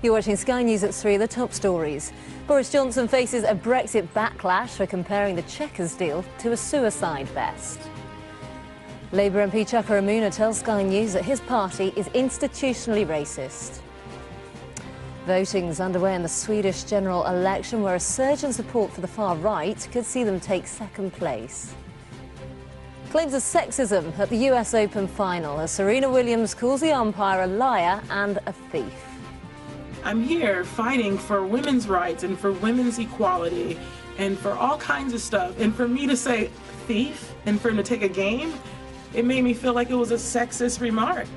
You're watching Sky News at 3, the top stories. Boris Johnson faces a Brexit backlash for comparing the Chequers deal to a suicide vest. Labour MP Chuka Umunna tells Sky News that his party is institutionally racist. Voting's underway in the Swedish general election, where a surge in support for the far right could see them take second place. Claims of sexism at the US Open final as Serena Williams calls the umpire a liar and a thief. I'm here fighting for women's rights and for women's equality and for all kinds of stuff. And for me to say thief and for him to take a game, it made me feel like it was a sexist remark.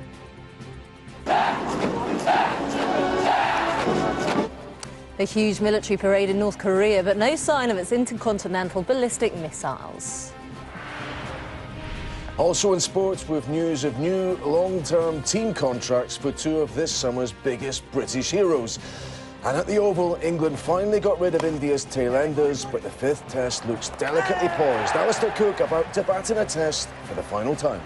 A huge military parade in North Korea, but no sign of its intercontinental ballistic missiles. Also in sports, with news of new long-term team contracts for two of this summer's biggest British heroes. And at the Oval, England finally got rid of India's tail-enders, but the fifth test looks delicately poised. Alistair Cook about to bat in a test for the final time.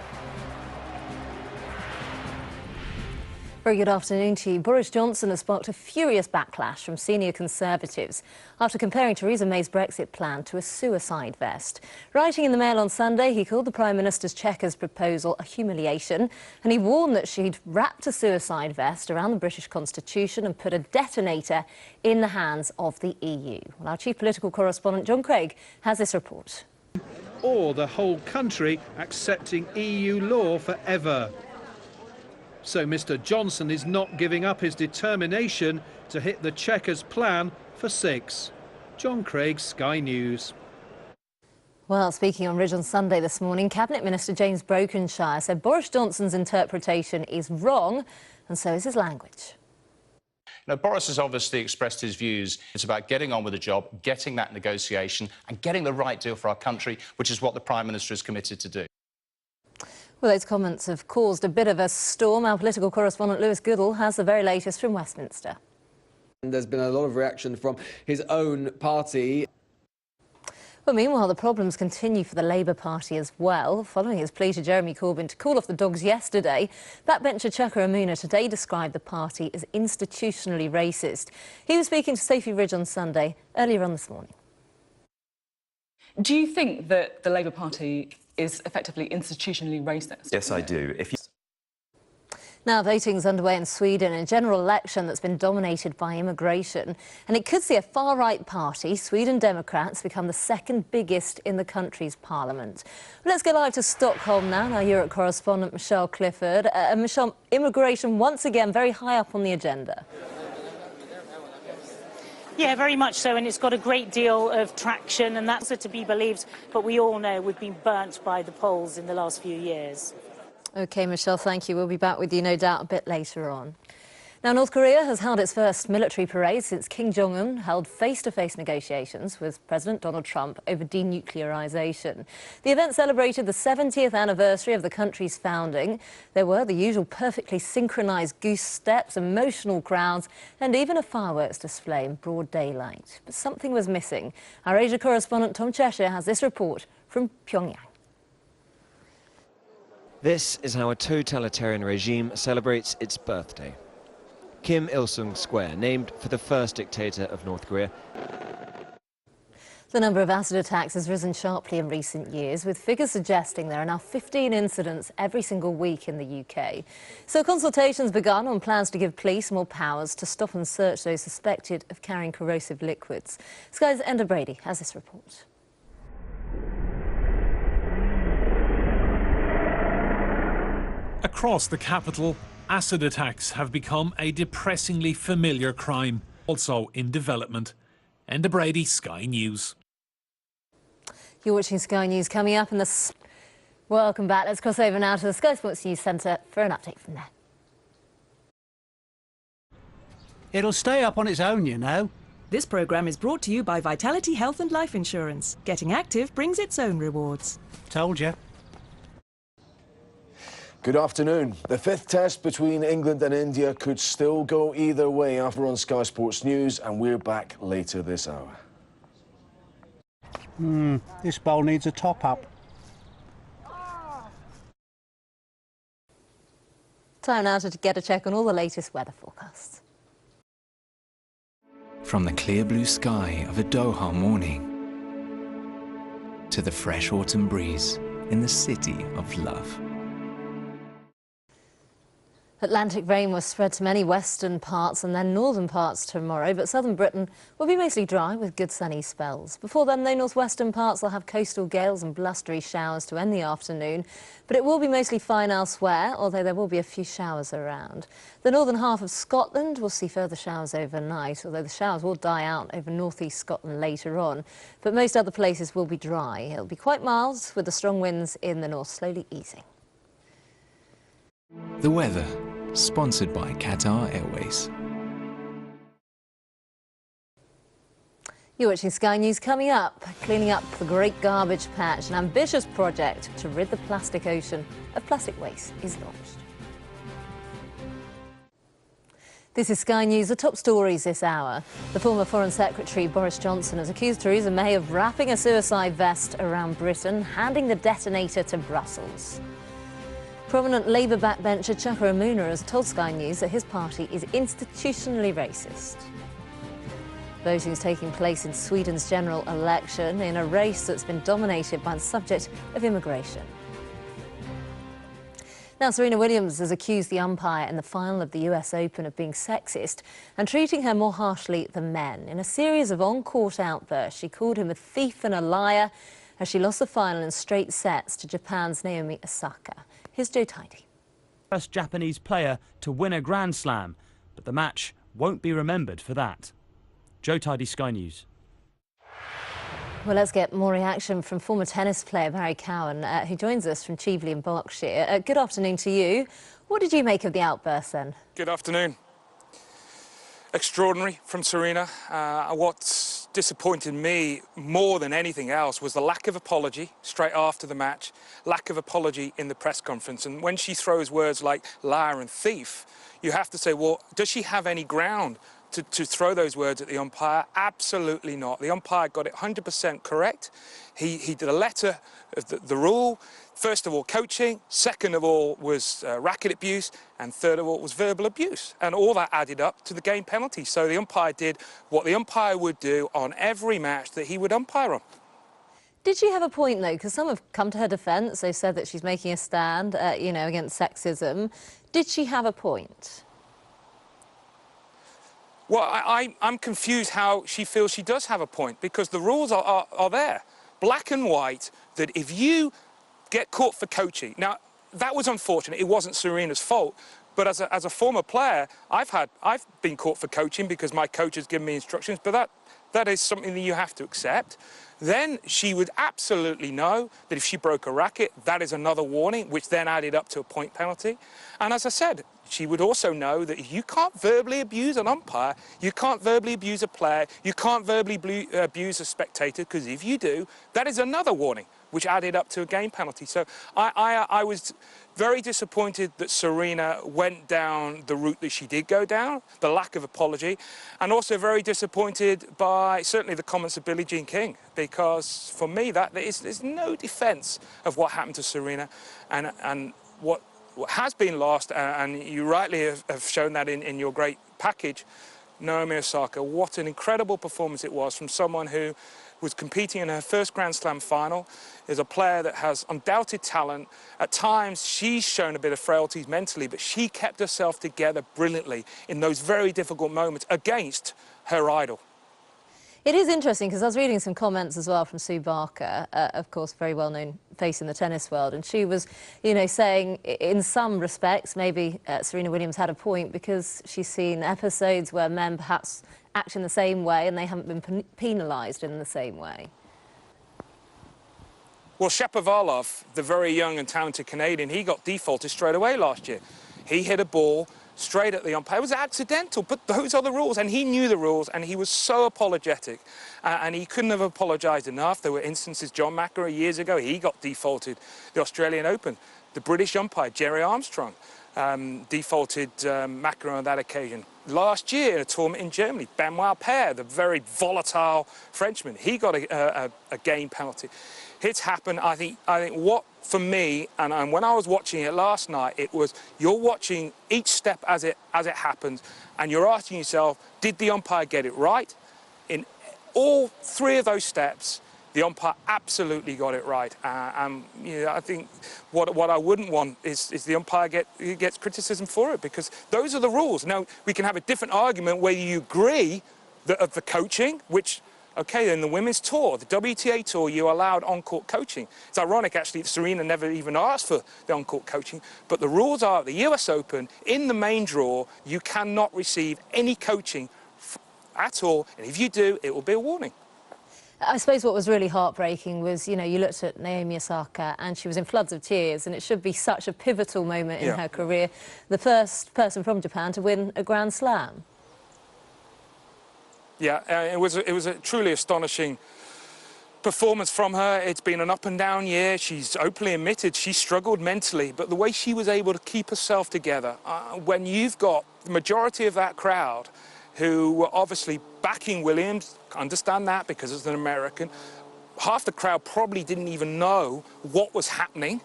Very good afternoon to you. Boris Johnson has sparked a furious backlash from senior Conservatives after comparing Theresa May's Brexit plan to a suicide vest. Writing in the Mail on Sunday, he called the Prime Minister's Chequers proposal a humiliation, and he warned that she'd wrapped a suicide vest around the British Constitution and put a detonator in the hands of the EU. Well, our chief political correspondent John Craig has this report. Or the whole country accepting EU law forever. So Mr Johnson is not giving up his determination to hit the Chequers plan for 6. John Craig, Sky News. Well, speaking on Ridge on Sunday this morning, Cabinet Minister James Brokenshire said Boris Johnson's interpretation is wrong, and so is his language. Now, Boris has obviously expressed his views. It's about getting on with the job, getting that negotiation and getting the right deal for our country, which is what the Prime Minister is committed to do. Well, those comments have caused a bit of a storm. Our political correspondent Lewis Goodall has the very latest from Westminster. There's been a lot of reaction from his own party. Well, meanwhile, the problems continue for the Labour Party as well. Following his plea to Jeremy Corbyn to call off the dogs yesterday, backbencher Chuka Umunna today described the party as institutionally racist. He was speaking to Sophie Ridge on Sunday, earlier on this morning. Do you think that the Labour Party is effectively institutionally racist? Yes, I do. Now, voting's underway in Sweden in a general election that's been dominated by immigration. And it could see a far-right party, Sweden Democrats, become the second biggest in the country's parliament. Let's go live to Stockholm now. Our Europe correspondent Michelle Clifford. Michelle, immigration once again very high up on the agenda. Yeah, very much so, and it's got a great deal of traction, and that's to be believed, but we all know we've been burnt by the polls in the last few years. OK, Michelle, thank you. We'll be back with you, no doubt, a bit later on. Now, North Korea has held its first military parade since Kim Jong-un held face-to-face negotiations with President Donald Trump over denuclearization. The event celebrated the 70th anniversary of the country's founding. There were the usual perfectly synchronized goose steps, emotional crowds, and even a fireworks display in broad daylight. But something was missing. Our Asia correspondent Tom Cheshire has this report from Pyongyang. This is how a totalitarian regime celebrates its birthday. Kim Il-sung Square, named for the first dictator of North Korea. The number of acid attacks has risen sharply in recent years, with figures suggesting there are now 15 incidents every single week in the UK. So consultations begun on plans to give police more powers to stop and search those suspected of carrying corrosive liquids. Sky's Enda Brady has this report. Across the capital, acid attacks have become a depressingly familiar crime, also in development. Enda Brady, Sky News. You're watching Sky News. Coming up in the... Welcome back. Let's cross over now to the Sky Sports News Centre for an update from there. It'll stay up on its own, you know. This programme is brought to you by Vitality Health and Life Insurance. Getting active brings its own rewards. Told you. Good afternoon. The fifth test between England and India could still go either way after on Sky Sports News, and we're back later this hour. This bowl needs a top-up. Time now to get a check on all the latest weather forecasts. From the clear blue sky of a Doha morning to the fresh autumn breeze in the city of love. Atlantic rain will spread to many western parts and then northern parts tomorrow, but southern Britain will be mostly dry with good sunny spells. Before then, the northwestern parts will have coastal gales and blustery showers to end the afternoon, but it will be mostly fine elsewhere, although there will be a few showers around. The northern half of Scotland will see further showers overnight, although the showers will die out over northeast Scotland later on. But most other places will be dry. It'll be quite mild, with the strong winds in the north slowly easing. The weather, sponsored by Qatar Airways. You're watching Sky News. Coming up, cleaning up the Great Garbage Patch, an ambitious project to rid the plastic ocean of plastic waste is launched. This is Sky News. The top stories this hour. The former Foreign Secretary Boris Johnson has accused Theresa May of wrapping a suicide vest around Britain, handing the detonator to Brussels. Prominent Labour backbencher Chuka Umunna has told Sky News that his party is institutionally racist. Voting is taking place in Sweden's general election in a race that's been dominated by the subject of immigration. Now, Serena Williams has accused the umpire in the final of the US Open of being sexist and treating her more harshly than men. In a series of on-court outbursts, she called him a thief and a liar as she lost the final in straight sets to Japan's Naomi Osaka. Here's Joe Tidy. First Japanese player to win a Grand Slam, but the match won't be remembered for that. Joe Tidy, Sky News. Well, let's get more reaction from former tennis player Barry Cowan, who joins us from Cheveley in Berkshire. Good afternoon to you. What did you make of the outburst then? Good afternoon. Extraordinary from Serena. What disappointed me more than anything else was the lack of apology straight after the match, lack of apology in the press conference. And when she throws words like liar and thief, you have to say, well, does she have any ground to throw those words at the umpire? Absolutely not. The umpire got it 100% correct. He did a letter of the rule. First of all, coaching. Second of all was racket abuse. And third of all was verbal abuse. And all that added up to the game penalty. So the umpire did what the umpire would do on every match that he would umpire on. Did she have a point, though? Because some have come to her defence. They've said that she's making a stand, you know, against sexism. Did she have a point? Well, I'm confused how she feels she does have a point, because the rules are there, black and white, that if you get caught for coaching. Now, that was unfortunate. It wasn't Serena's fault. But as a former player, I've been caught for coaching because my coach has given me instructions, but that is something that you have to accept. Then she would absolutely know that if she broke a racket, that is another warning, which then added up to a point penalty. And as I said, she would also know that you can't verbally abuse an umpire, you can't verbally abuse a player, you can't verbally abuse a spectator, because if you do, that is another warning, which added up to a game penalty. So I was very disappointed that Serena went down the route that she did go down, the lack of apology, and also very disappointed by certainly the comments of Billie Jean King, because for me there's no defence of what happened to Serena, and what has been lost, and you rightly have shown that in your great package, Naomi Osaka. What an incredible performance it was from someone who was competing in her first Grand Slam final, is a player that has undoubted talent. At times, she's shown a bit of frailties mentally, but she kept herself together brilliantly in those very difficult moments against her idol. It is interesting because I was reading some comments as well from Sue Barker, of course, very well-known face in the tennis world, and she was, you know, saying in some respects maybe Serena Williams had a point because she's seen episodes where men perhaps act in the same way and they haven't been penalised in the same way. Well, Shapovalov, the very young and talented Canadian, he got defaulted straight away last year. He hit a ball straight at the umpire. It was accidental, but those are the rules, and he knew the rules, and he was so apologetic, and he couldn't have apologised enough. There were instances, John McEnroe years ago, he got defaulted the Australian Open. The British umpire, Jerry Armstrong, defaulted McEnroe on that occasion. Last year, in a tournament in Germany, Benoit Paire, the very volatile Frenchman, he got a game penalty. It's happened. I think what, for me, and when I was watching it last night, it was you're watching each step as it happens, and you're asking yourself, did the umpire get it right? In all three of those steps, the umpire absolutely got it right. You know, I think what I wouldn't want is the umpire gets criticism for it, because those are the rules. Now, we can have a different argument whether you agree of the coaching, which, okay, in the women's tour, the WTA tour, you allowed on-court coaching. It's ironic, actually, that Serena never even asked for the on-court coaching, but the rules are, at the US Open, in the main draw, you cannot receive any coaching at all, and if you do, it will be a warning. I suppose what was really heartbreaking was, you know, you looked at Naomi Osaka and she was in floods of tears, and it should be such a pivotal moment in her career. The first person from Japan to win a Grand Slam. Yeah, it was a truly astonishing performance from her. It's been an up and down year. She's openly admitted she struggled mentally, but the way she was able to keep herself together, when you've got the majority of that crowd who were obviously backing Williams, understand that because it's an American. Half the crowd probably didn't even know what was happening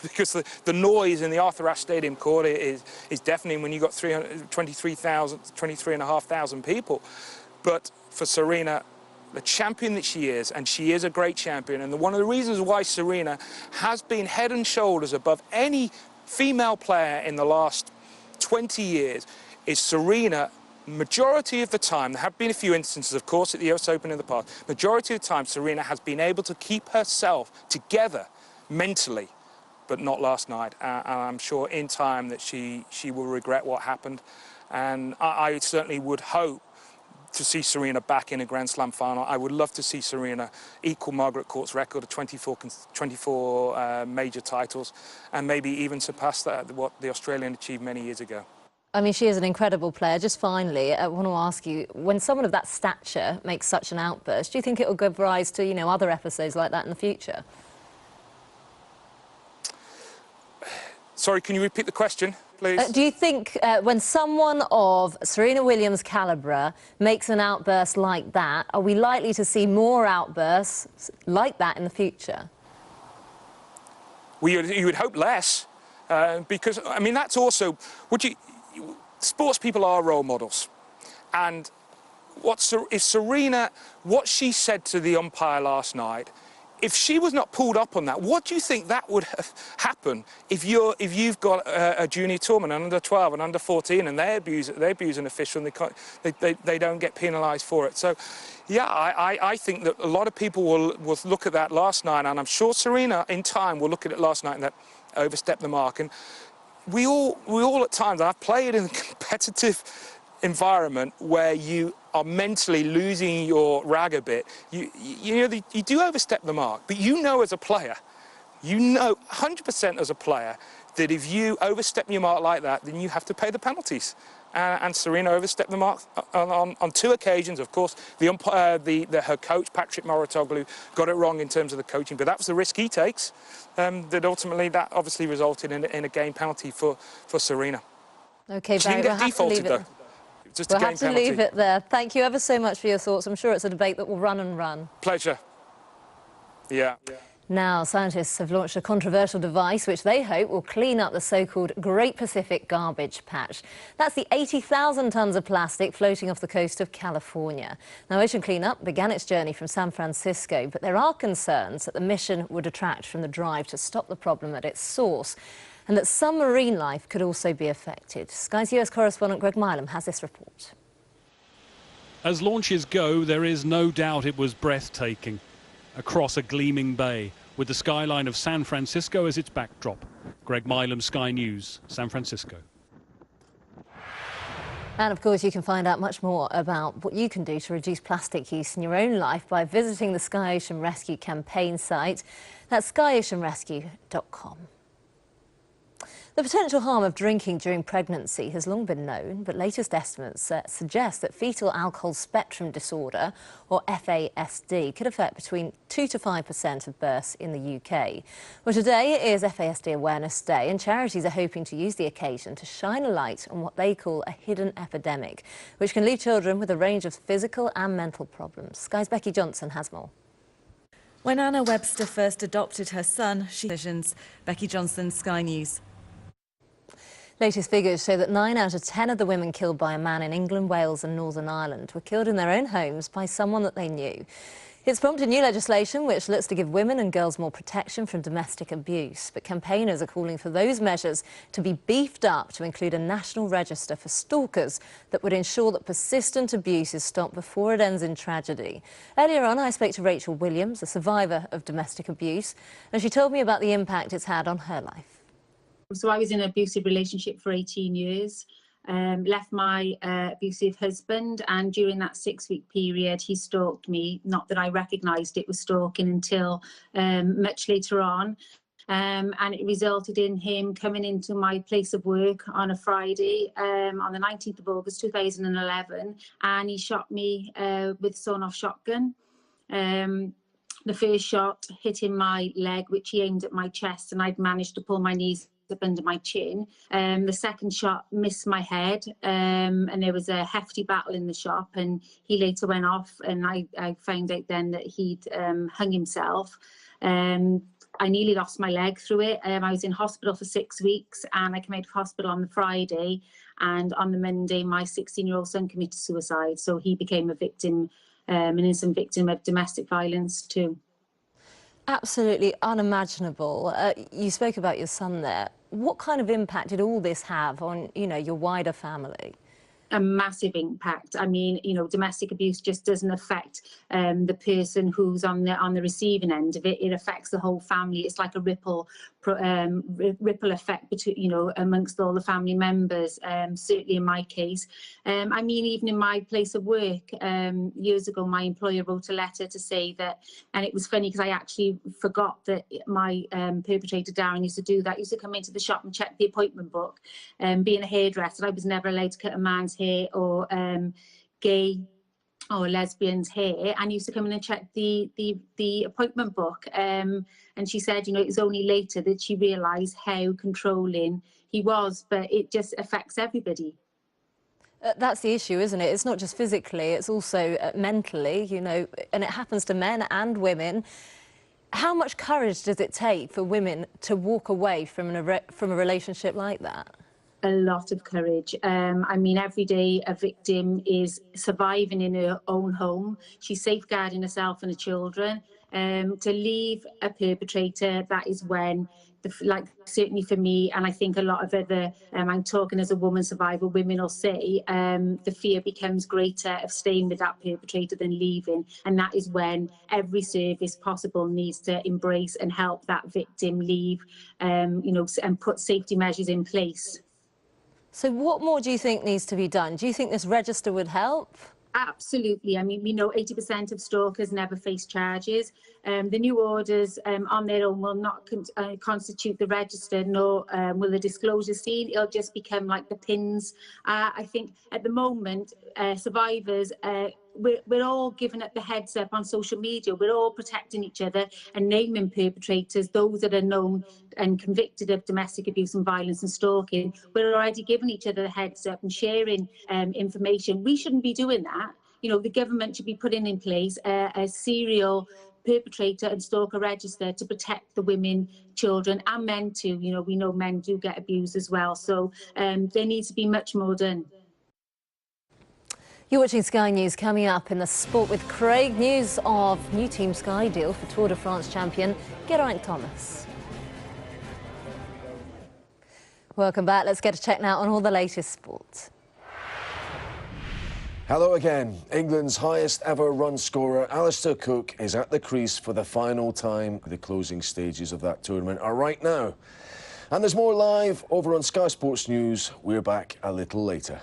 because the noise in the Arthur Ashe Stadium court is deafening when you've got 23,500 people. But for Serena, the champion that she is, and she is a great champion, and one of the reasons why Serena has been head and shoulders above any female player in the last 20 years is Serena. Majority of the time, there have been a few instances, of course, at the US Open in the past, majority of the time Serena has been able to keep herself together mentally, but not last night. And I'm sure in time that she will regret what happened. And I certainly would hope to see Serena back in a Grand Slam final. I would love to see Serena equal Margaret Court's record of 24 major titles, and maybe even surpass that, what the Australian achieved many years ago. I mean, she is an incredible player. Just finally, I want to ask you, when someone of that stature makes such an outburst, do you think it will give rise to, you know, other episodes like that in the future? Sorry, can you repeat the question, please? Do you think when someone of Serena Williams' calibre makes an outburst like that, are we likely to see more outbursts like that in the future? Well, you would hope less, because, I mean, that's also... sports people are role models. And if Serena, what she said to the umpire last night, if she was not pulled up on that, what do you think that would have happened if you've got a junior tournament, under 12 and under 14, and they abuse an official and they don't get penalised for it? So, yeah, I think that a lot of people will look at that last night, and I'm sure Serena, in time, will look at it last night and that overstepped the mark. And we all at times, I've played in a competitive environment where you are mentally losing your rag a bit. You do overstep the mark, but you know as a player, you know 100% as a player that if you overstep your mark like that, then you have to pay the penalties. And Serena overstepped the mark on two occasions. Of course, her coach, Patrick Mouratoglou, got it wrong in terms of the coaching, but that was the risk he takes. That ultimately, that obviously resulted in a game penalty for Serena. OK, she didn't get defaulted, though. Just a game penalty. We'll have to leave it there. Thank you ever so much for your thoughts. I'm sure it's a debate that will run and run. Pleasure. Yeah. Now, scientists have launched a controversial device which they hope will clean up the so-called Great Pacific Garbage Patch. That's the 80,000 tonnes of plastic floating off the coast of California. Now, Ocean Cleanup began its journey from San Francisco, but there are concerns that the mission would detract from the drive to stop the problem at its source, and that some marine life could also be affected. Sky's US correspondent Greg Milam has this report. As launches go, there is no doubt it was breathtaking. Across a gleaming bay, with the skyline of San Francisco as its backdrop. Greg Milam, Sky News, San Francisco. And of course, you can find out much more about what you can do to reduce plastic use in your own life by visiting the Sky Ocean Rescue campaign site. That's skyoceanrescue.com. The potential harm of drinking during pregnancy has long been known, but latest estimates suggest that fetal alcohol spectrum disorder, or FASD, could affect between 2 to 5% of births in the UK. Well, today is FASD Awareness Day, and charities are hoping to use the occasion to shine a light on what they call a hidden epidemic, which can leave children with a range of physical and mental problems. Sky's Becky Johnson has more. When Anna Webster first adopted her son, she visions. Becky Johnson, Sky News. Latest figures show that 9 out of 10 of the women killed by a man in England, Wales and Northern Ireland were killed in their own homes by someone that they knew. It's prompted new legislation which looks to give women and girls more protection from domestic abuse, but campaigners are calling for those measures to be beefed up to include a national register for stalkers that would ensure that persistent abuse is stopped before it ends in tragedy. Earlier on, I spoke to Rachel Williams, a survivor of domestic abuse, and she told me about the impact it's had on her life. So I was in an abusive relationship for 18 years, left my abusive husband, and during that 6-week period he stalked me. Not that I recognised it was stalking until much later on. And it resulted in him coming into my place of work on a Friday, on the 19th of August 2011, and he shot me with a sawn-off shotgun. The first shot hit in my leg, which he aimed at my chest, and I'd managed to pull my knees up under my chin. The second shot missed my head, and there was a hefty battle in the shop, and he later went off, and I found out then that he'd hung himself. I nearly lost my leg through it. I was in hospital for 6 weeks, and I came out of hospital on the Friday, and on the Monday my 16-year-old son committed suicide, so he became a victim, an innocent victim of domestic violence too. Absolutely unimaginable. You spoke about your son there. What kind of impact did all this have on, your wider family? A massive impact. I mean, domestic abuse just doesn't affect the person who's on the receiving end of it. It affects the whole family. It's like a ripple effect between, amongst all the family members. Certainly in my case. I mean, even in my place of work, years ago, my employer wrote a letter to say that, and it was funny because I actually forgot that my perpetrator, Darren, used to do that. He used to come into the shop and check the appointment book. Being a hairdresser, I was never allowed to cut a man's hair or gay or lesbian's hair, and used to come in and check the appointment book. And she said, it was only later that she realised how controlling he was, but it just affects everybody. That's the issue, isn't it? It's not just physically, it's also mentally, and it happens to men and women. How much courage does it take for women to walk away from a relationship like that? A lot of courage. I mean, every day a victim is surviving in her own home. She's safeguarding herself and her children. To leave a perpetrator, that is when, certainly for me, and I think a lot of other, I'm talking as a woman survivor, women will say, the fear becomes greater of staying with that perpetrator than leaving. And that is when every service possible needs to embrace and help that victim leave, and put safety measures in place. So what more do you think needs to be done? Do you think this register would help? Absolutely. I mean, we know 80% of stalkers never face charges. The new orders on their own will not constitute the register, nor will the disclosure seen. It'll just become like the pins. I think at the moment, survivors, we're all giving it the heads up on social media. We're all protecting each other and naming perpetrators, those that are known and convicted of domestic abuse and violence and stalking. We're already giving each other the heads up and sharing information. We shouldn't be doing that. The government should be putting in place a serial perpetrator and stalker register to protect the women, children and men too. We know men do get abused as well. So there needs to be much more done. You're watching Sky News. Coming up in the sport with Craig, news of new Team Sky deal for Tour de France champion Geraint Thomas. Welcome back. Let's get a check now on all the latest sports. Hello again. England's highest ever run scorer, Alistair Cook, is at the crease for the final time. The closing stages of that tournament are right now. And there's more live over on Sky Sports News. We're back a little later.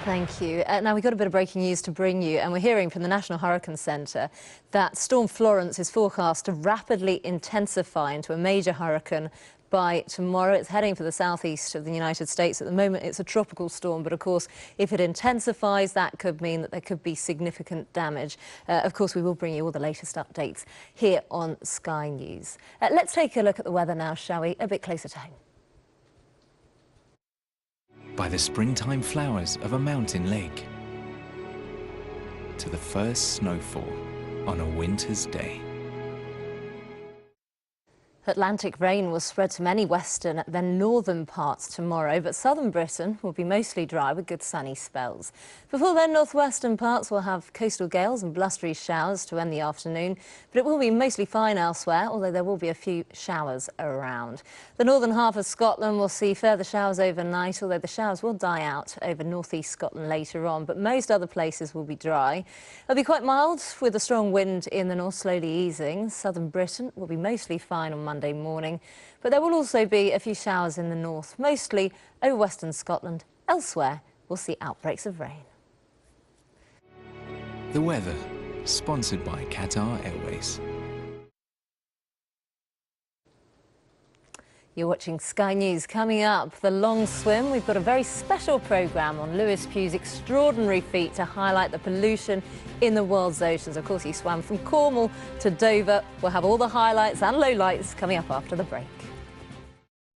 Thank you. Now, we've got a bit of breaking news to bring you, and we're hearing from the National Hurricane Centre that Storm Florence is forecast to rapidly intensify into a major hurricane by tomorrow. It's heading for the southeast of the United States. At the moment, it's a tropical storm, but of course, if it intensifies, that could mean that there could be significant damage. Of course, we will bring you all the latest updates here on Sky News. Let's take a look at the weather now, shall we? A bit closer to home. By the springtime flowers of a mountain lake, to the first snowfall on a winter's day. Atlantic rain will spread to many western, then northern parts tomorrow, but southern Britain will be mostly dry with good sunny spells. Before then, northwestern parts will have coastal gales and blustery showers to end the afternoon, but it will be mostly fine elsewhere, although there will be a few showers around. The northern half of Scotland will see further showers overnight, although the showers will die out over northeast Scotland later on, but most other places will be dry. It'll be quite mild with a strong wind in the north slowly easing. Southern Britain will be mostly fine on Monday morning, but there will also be a few showers in the north, mostly over western Scotland. Elsewhere, we'll see outbreaks of rain. The weather, sponsored by Qatar Airways. You're watching Sky News. Coming up, the long swim. We've got a very special programme on Lewis Pugh's extraordinary feat to highlight the pollution in the world's oceans. Of course, he swam from Cornwall to Dover. We'll have all the highlights and lowlights coming up after the break.